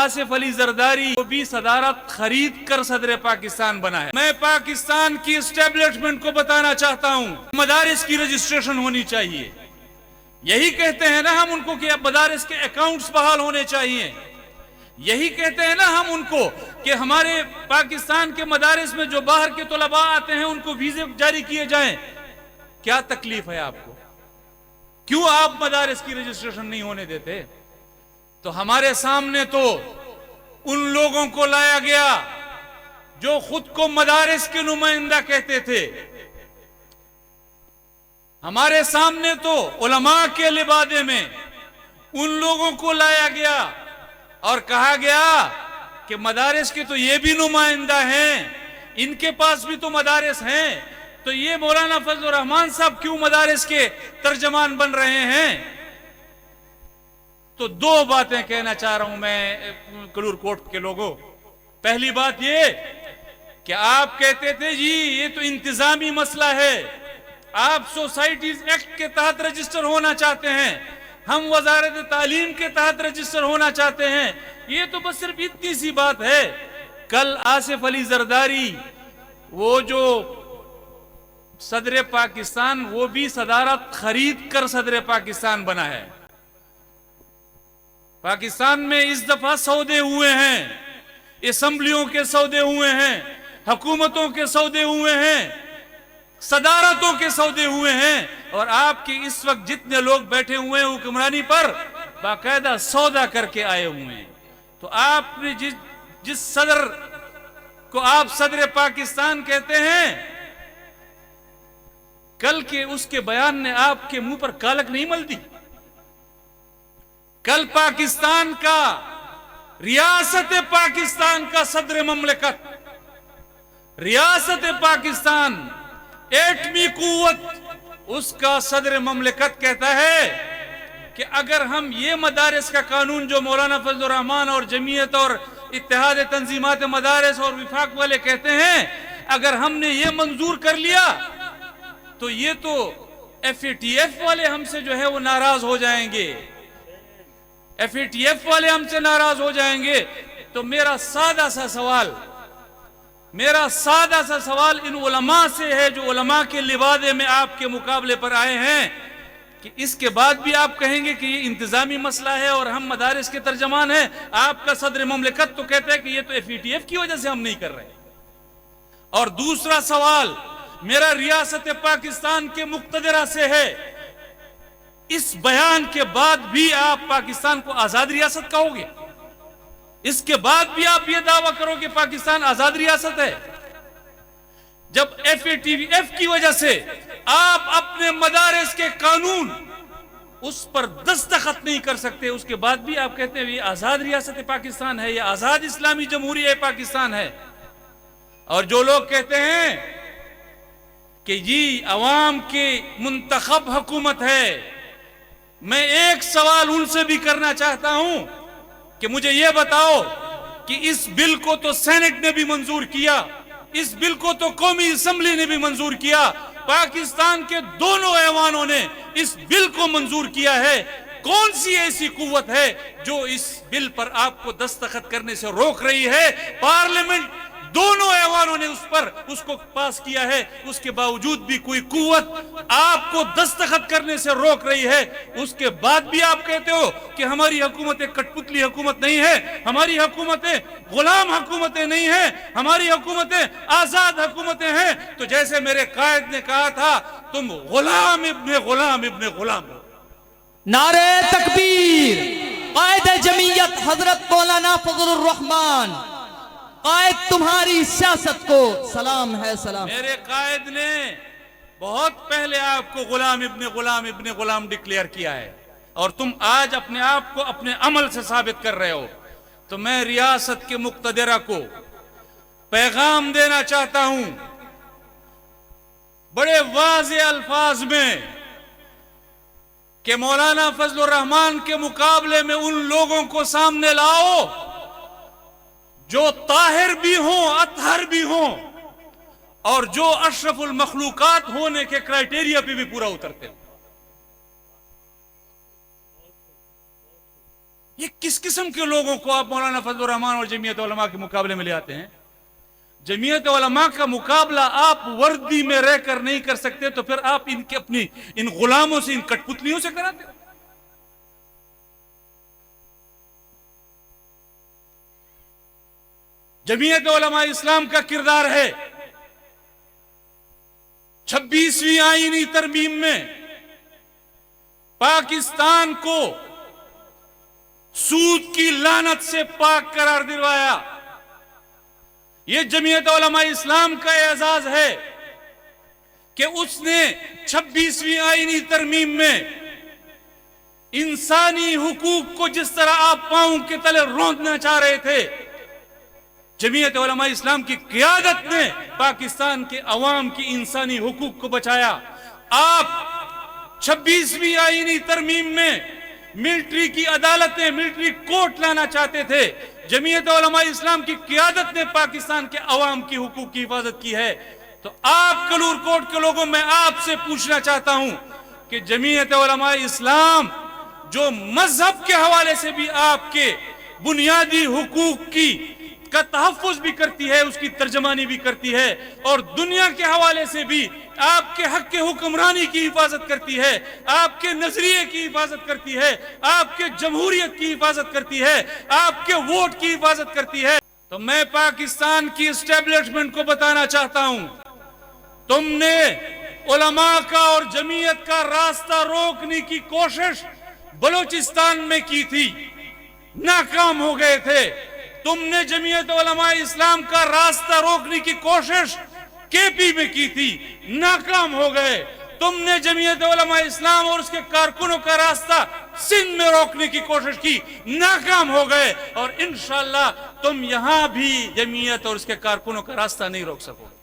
آصف علی زرداری وہ بھی صدارت خرید کر صدر پاکستان بنا ہے۔ میں پاکستان کی اسٹیبلشمنٹ کو بتانا چاہتا ہوں مدارس کی رجسٹریشن ہونی چاہیے۔ یہی کہتے ہیں نا ہم ان کو کہ اب مدارس کے اکاؤنٹس بحال ہونے چاہیے۔ یہی کہتے ہیں نا ہم ان کو کہ ہمارے پاکستان کے مدارس میں جو باہر کے طلباء آتے ہیں ان کو ویزے جاری کیے جائیں۔ کیا تکلیف ہے آپ کو؟ کیوں آپ مدارس کی رجسٹریشن نہیں ہونے دیتے؟ تو ہمارے سامنے تو ان لوگوں کو لایا گیا جو خود کو مدارس کے نمائندہ کہتے تھے۔ ہمارے سامنے تو علماء کے لبادے میں ان لوگوں کو لایا گیا اور کہا گیا کہ مدارس کے تو یہ بھی نمائندہ ہیں، ان کے پاس بھی تو مدارس ہیں، تو یہ مولانا فضل الرحمان صاحب کیوں مدارس کے ترجمان بن رہے ہیں؟ تو دو باتیں کہنا چاہ رہا ہوں میں کلور کوٹ کے لوگوں۔ پہلی بات یہ کہ آپ کہتے تھے جی یہ تو انتظامی مسئلہ ہے، آپ سوسائٹیز ایکٹ کے تحت رجسٹر ہونا چاہتے ہیں، ہم وزارت تعلیم کے تحت رجسٹر ہونا چاہتے ہیں، یہ تو بس صرف اتنی سی بات ہے۔ کل آصف علی زرداری وہ جو صدر پاکستان وہ بھی صدارت خرید کر صدر پاکستان بنا ہے۔ پاکستان میں اس دفعہ سودے ہوئے ہیں، اسمبلیوں کے سودے ہوئے ہیں، حکومتوں کے سودے ہوئے ہیں، صدارتوں کے سودے ہوئے ہیں، اور آپ کے اس وقت جتنے لوگ بیٹھے ہوئے ہیں حکمرانی پر باقاعدہ سودا کر کے آئے ہوئے ہیں۔ تو آپ نے جس صدر کو آپ صدر پاکستان کہتے ہیں، کل کے اس کے بیان نے آپ کے منہ پر کالک نہیں مل دی؟ کل پاکستان کا ریاست پاکستان کا صدر مملکت، ریاست پاکستان ایٹمی قوت، اس کا صدر مملکت کہتا ہے کہ اگر ہم یہ مدارس کا قانون جو مولانا فضل الرحمان اور جمعیت اور اتحاد تنظیمات مدارس اور وفاق والے کہتے ہیں، اگر ہم نے یہ منظور کر لیا تو یہ تو ایف اے ٹی ایف والے ہم سے جو ہے وہ ناراض ہو جائیں گے، ایف اے ٹی ایف والے ہم سے ناراض ہو جائیں گے۔ تو میرا سادہ سا سوال ان علماء سے ہے جو علماء کے لبادے میں آپ کے مقابلے پر آئے ہیں کہ اس کے بعد بھی آپ کہیں گے کہ یہ انتظامی مسئلہ ہے اور ہم مدارس کے ترجمان ہیں؟ آپ کا صدر مملکت تو کہتا ہے کہ یہ تو ایف اے ٹی ایف کی وجہ سے ہم نہیں کر رہے۔ اور دوسرا سوال میرا ریاست پاکستان کے مقتدرہ سے ہے، اس بیان کے بعد بھی آپ پاکستان کو آزاد ریاست کہو گے؟ اس کے بعد بھی آپ یہ دعویٰ کرو کہ پاکستان آزاد ریاست ہے؟ جب ایف اے ٹی ایف کی وجہ سے آپ اپنے مدارس کے قانون اس پر دستخط نہیں کر سکتے، اس کے بعد بھی آپ کہتے ہیں یہ آزاد ریاست پاکستان ہے، یہ آزاد اسلامی جمہوریہ پاکستان ہے۔ اور جو لوگ کہتے ہیں کہ جی عوام کی منتخب حکومت ہے، میں ایک سوال ان سے بھی کرنا چاہتا ہوں کہ مجھے یہ بتاؤ کہ اس بل کو تو سینٹ نے بھی منظور کیا، اس بل کو تو قومی اسمبلی نے بھی منظور کیا، پاکستان کے دونوں ایوانوں نے اس بل کو منظور کیا ہے، کون سی ایسی قوت ہے جو اس بل پر آپ کو دستخط کرنے سے روک رہی ہے؟ پارلیمنٹ دونوں ایوانوں نے اس کو پاس کیا ہے، اس کے باوجود بھی کوئی قوت آپ کو دستخط کرنے سے روک رہی ہے، اس کے بعد بھی آپ کہتے ہو کہ ہماری حکومتیں کٹ پتلی حکومت نہیں ہے، ہماری حکومتیں غلام حکومتیں نہیں ہیں، ہماری حکومتیں آزاد حکومتیں ہیں۔ تو جیسے میرے قائد نے کہا تھا تم غلام ابن غلام ابن غلام ہو۔ نعرہ تکبیر! قائد جمعیت حضرت مولانا فضل الرحمان، قائد تمہاری سیاست کو سلام ہے سلام۔ میرے قائد نے بہت پہلے آپ کو غلام ابن غلام ڈکلیئر کیا ہے، اور تم آج اپنے آپ کو اپنے عمل سے ثابت کر رہے ہو۔ تو میں ریاست کے مقتدرہ کو پیغام دینا چاہتا ہوں بڑے واضح الفاظ میں کہ مولانا فضل الرحمان کے مقابلے میں ان لوگوں کو سامنے لاؤ جو طاہر بھی ہوں، اطہر بھی ہوں، اور جو اشرف المخلوقات ہونے کے کرائیٹیریا پہ بھی پورا اترتے ہوں۔ یہ کس قسم کے لوگوں کو آپ مولانا فضل الرحمان اور جمعیت علماء کے مقابلے میں لے آتے ہیں؟ جمعیت علماء کا مقابلہ آپ وردی میں رہ کر نہیں کر سکتے تو پھر آپ اپنی ان غلاموں سے، ان کٹ پتلیوں سے کراتے ہو۔ جمعیت علماء اسلام کا کردار ہے 26ویں آئینی ترمیم میں پاکستان کو سود کی لعنت سے پاک قرار دلوایا۔ یہ جمعیت علماء اسلام کا اعزاز ہے کہ اس نے 26ویں آئینی ترمیم میں انسانی حقوق کو جس طرح آپ پاؤں کے تلے روندنا چاہ رہے تھے، جمعیت علماء اسلام کی قیادت نے پاکستان کے عوام کی انسانی حقوق کو بچایا۔ آپ 26ویں آئینی ترمیم میں ملٹری کی عدالتیں، ملٹری کورٹ لانا چاہتے تھے، جمعیت علماء اسلام کی قیادت نے پاکستان کے عوام کی حقوق کی حفاظت کی ہے۔ تو آپ کلور کوٹ کے لوگوں، میں آپ سے پوچھنا چاہتا ہوں کہ جمعیت علماء اسلام جو مذہب کے حوالے سے بھی آپ کے بنیادی حقوق کا تحفظ بھی کرتی ہے، اس کی ترجمانی بھی کرتی ہے، اور دنیا کے حوالے سے بھی آپ کے حق کے حکمرانی کی حفاظت کرتی ہے، آپ کے نظریے کی حفاظت کرتی ہے، آپ کے جمہوریت کی حفاظت کرتی ہے، آپ کے ووٹ کی حفاظت کرتی ہے، تو میں پاکستان کی اسٹیبلشمنٹ کو بتانا چاہتا ہوں، تم نے علماء کا اور جمعیت کا راستہ روکنے کی کوشش بلوچستان میں کی تھی، ناکام ہو گئے تھے۔ تم نے جمعیت علماء اسلام کا راستہ روکنے کی کوشش کے پی میں کی تھی، ناکام ہو گئے۔ تم نے جمعیت علماء اسلام اور اس کے کارکنوں کا راستہ سندھ میں روکنے کی کوشش کی، ناکام ہو گئے، اور انشاءاللہ تم یہاں بھی جمعیت اور اس کے کارکنوں کا راستہ نہیں روک سکو گے۔